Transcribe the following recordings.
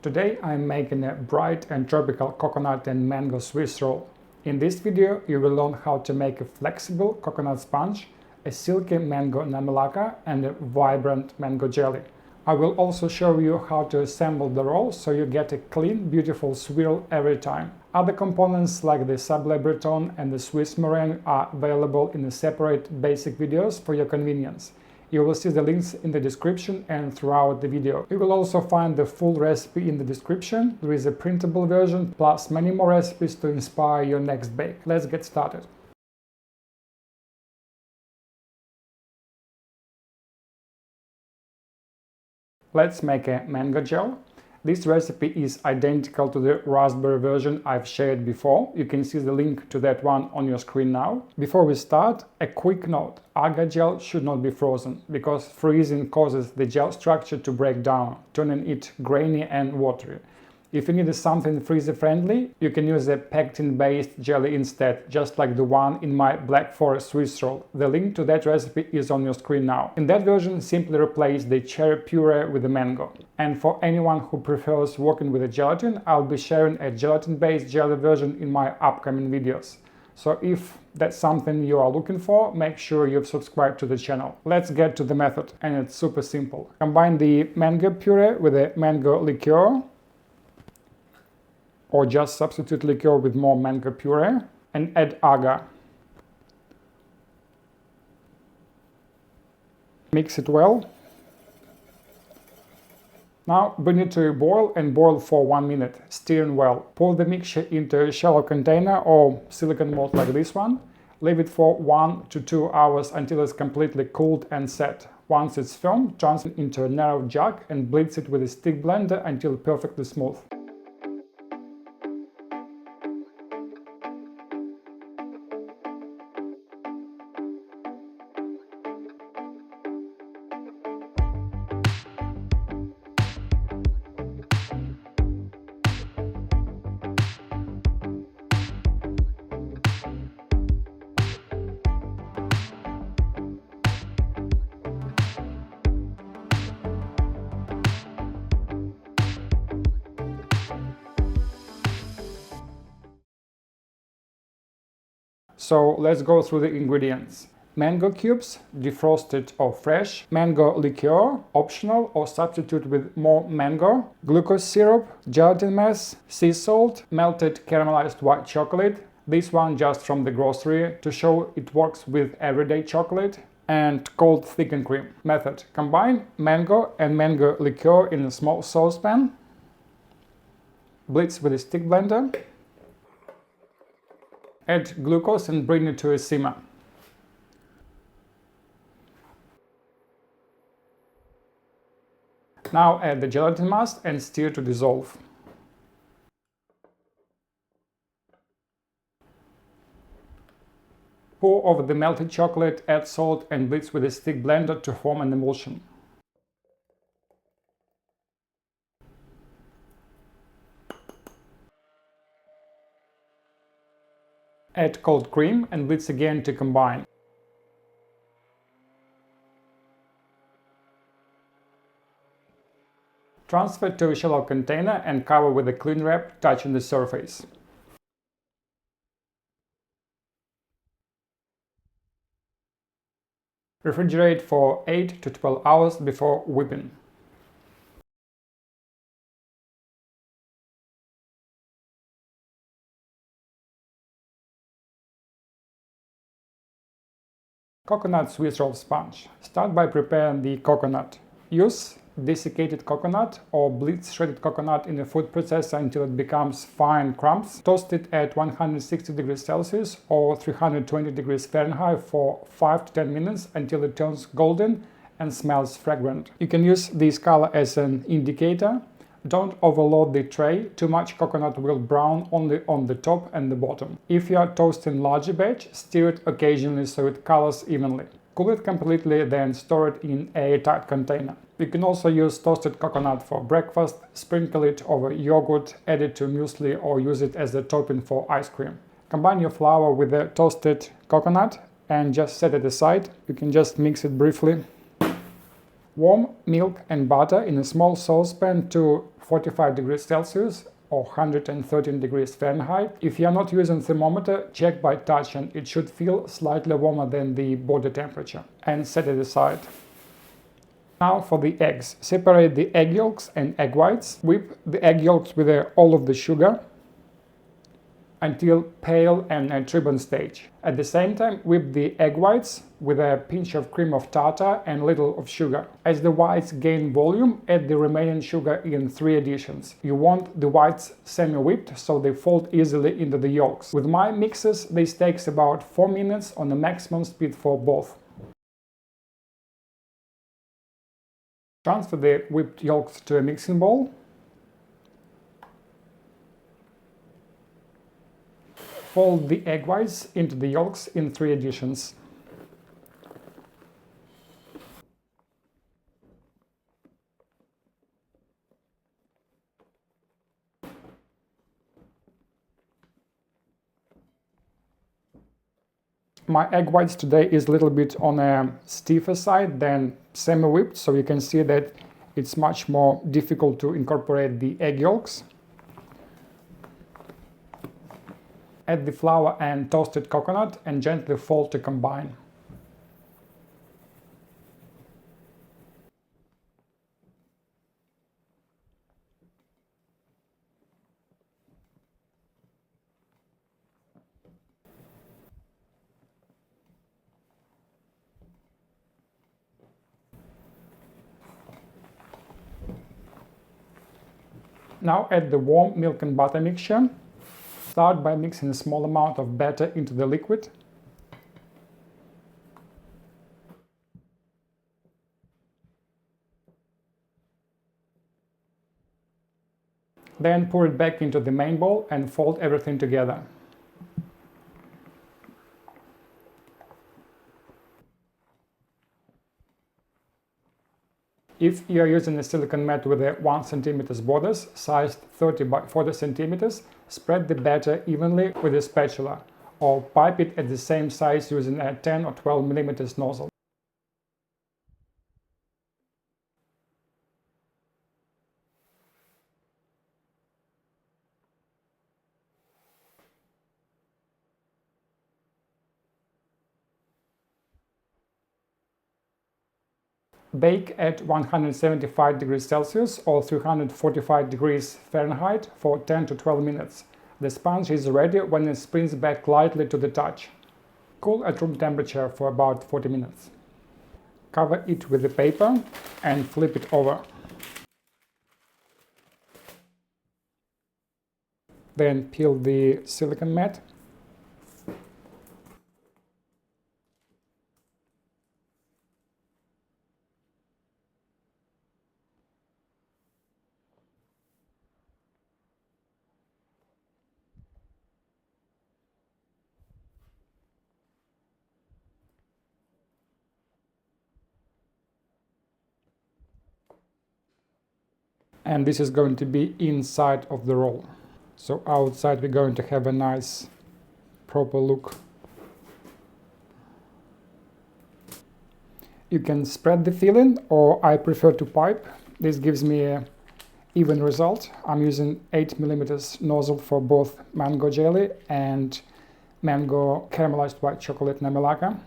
Today I'm making a bright and tropical coconut and mango Swiss roll. In this video you will learn how to make a flexible coconut sponge, a silky mango namelaka and a vibrant mango jelly. I will also show you how to assemble the roll so you get a clean, beautiful swirl every time. Other components like the sablé breton and the Swiss meringue are available in the separate basic videos for your convenience. You will see the links in the description and throughout the video. You will also find the full recipe in the description. There is a printable version plus many more recipes to inspire your next bake. Let's get started. Let's make a mango gel. This recipe is identical to the raspberry version I've shared before. You can see the link to that one on your screen now. Before we start, a quick note. Agar gel should not be frozen, because freezing causes the gel structure to break down, turning it grainy and watery. If you need something freezer-friendly, you can use a pectin-based jelly instead, just like the one in my Black Forest Swiss roll. The link to that recipe is on your screen now. In that version, simply replace the cherry puree with the mango. And for anyone who prefers working with a gelatin, I'll be sharing a gelatin-based jelly version in my upcoming videos. So if that's something you are looking for, make sure you've subscribed to the channel. Let's get to the method, and it's super simple. Combine the mango puree with the mango liqueur, or just substitute liqueur with more mango puree, and add agar. Mix it well. Now bring it to a boil and boil for 1 minute, stirring well. Pour the mixture into a shallow container or silicone mold like this one. Leave it for 1 to 2 hours until it's completely cooled and set. Once it's firm, transfer it into a narrow jug and blitz it with a stick blender until perfectly smooth. So let's go through the ingredients. Mango cubes, defrosted or fresh. Mango liqueur, optional or substitute with more mango. Glucose syrup, gelatin mass, sea salt, melted caramelized white chocolate. This one just from the grocery to show it works with everyday chocolate. And cold thickened cream. Method: combine mango and mango liqueur in a small saucepan. Blitz with a stick blender. Add glucose and bring it to a simmer. Now add the gelatin mass and stir to dissolve. Pour over the melted chocolate, add salt and blitz with a stick blender to form an emulsion. Add cold cream and blitz again to combine. Transfer to a shallow container and cover with a cling wrap, touching the surface. Refrigerate for 8 to 12 hours before whipping. Coconut Swiss roll sponge. Start by preparing the coconut. Use desiccated coconut or blitz shredded coconut in a food processor until it becomes fine crumbs. Toast it at 160 degrees Celsius or 320 degrees Fahrenheit for 5 to 10 minutes until it turns golden and smells fragrant. You can use this color as an indicator. Don't overload the tray. Too much coconut will brown only on the top and the bottom. If you are toasting larger batch, stir it occasionally so it colors evenly. Cool it completely, then store it in a airtight container. You can also use toasted coconut for breakfast, sprinkle it over yogurt, add it to muesli or use it as a topping for ice cream. Combine your flour with the toasted coconut and just set it aside. You can just mix it briefly. Warm milk and butter in a small saucepan to 45 degrees Celsius or 113 degrees Fahrenheit. If you're not using thermometer, check by touch and it should feel slightly warmer than the body temperature, and set it aside. Now for the eggs. Separate the egg yolks and egg whites. Whip the egg yolks with all of the sugar until pale and ribbon stage. At the same time, whip the egg whites with a pinch of cream of tartar and little of sugar. As the whites gain volume, add the remaining sugar in 3 additions. You want the whites semi-whipped so they fold easily into the yolks. With my mixes, this takes about 4 minutes on the maximum speed for both. Transfer the whipped yolks to a mixing bowl. Fold the egg whites into the yolks in 3 additions. My egg whites today is a little bit on a stiffer side than semi-whipped, so you can see that it's much more difficult to incorporate the egg yolks. Add the flour and toasted coconut and gently fold to combine. Now add the warm milk and butter mixture. Start by mixing a small amount of batter into the liquid. Then pour it back into the main bowl and fold everything together. If you are using a silicone mat with a 1 cm borders, sized 30 by 40 cm, spread the batter evenly with a spatula, or pipe it at the same size using a 10 or 12 mm nozzle. Bake at 175 degrees Celsius or 345 degrees Fahrenheit for 10 to 12 minutes. The sponge is ready when it springs back lightly to the touch. Cool at room temperature for about 40 minutes. Cover it with the paper and flip it over. Then peel the silicone mat. And this is going to be inside of the roll. So outside we're going to have a nice proper look. You can spread the filling, or I prefer to pipe. This gives me an even result. I'm using 8 mm nozzle for both mango jelly and mango caramelized white chocolate namelaka.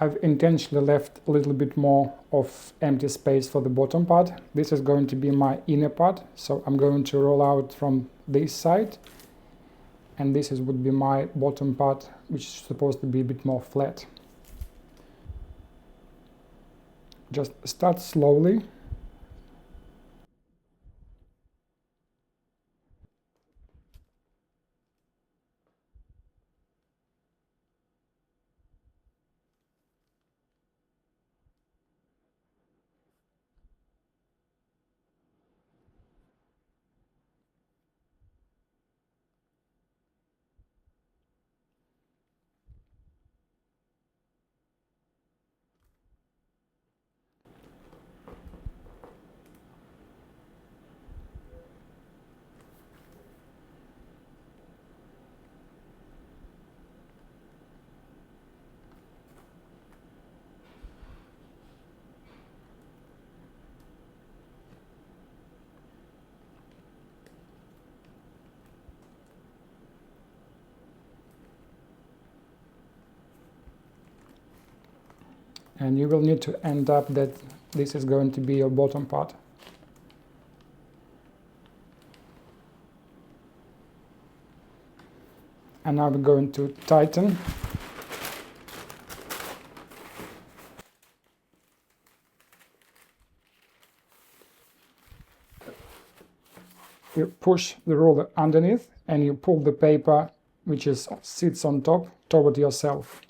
I've intentionally left a little bit more of empty space for the bottom part. This is going to be my inner part, so I'm going to roll out from this side, and would be my bottom part, which is supposed to be a bit more flat. Just start slowly. And you will need to end up that this is going to be your bottom part. And now we're going to tighten. You push the roller underneath and you pull the paper which sits on top toward yourself.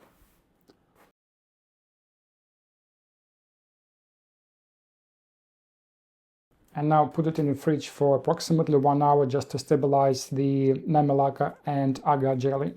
And now put it in the fridge for approximately 1 hour just to stabilize the namelaka and agar jelly.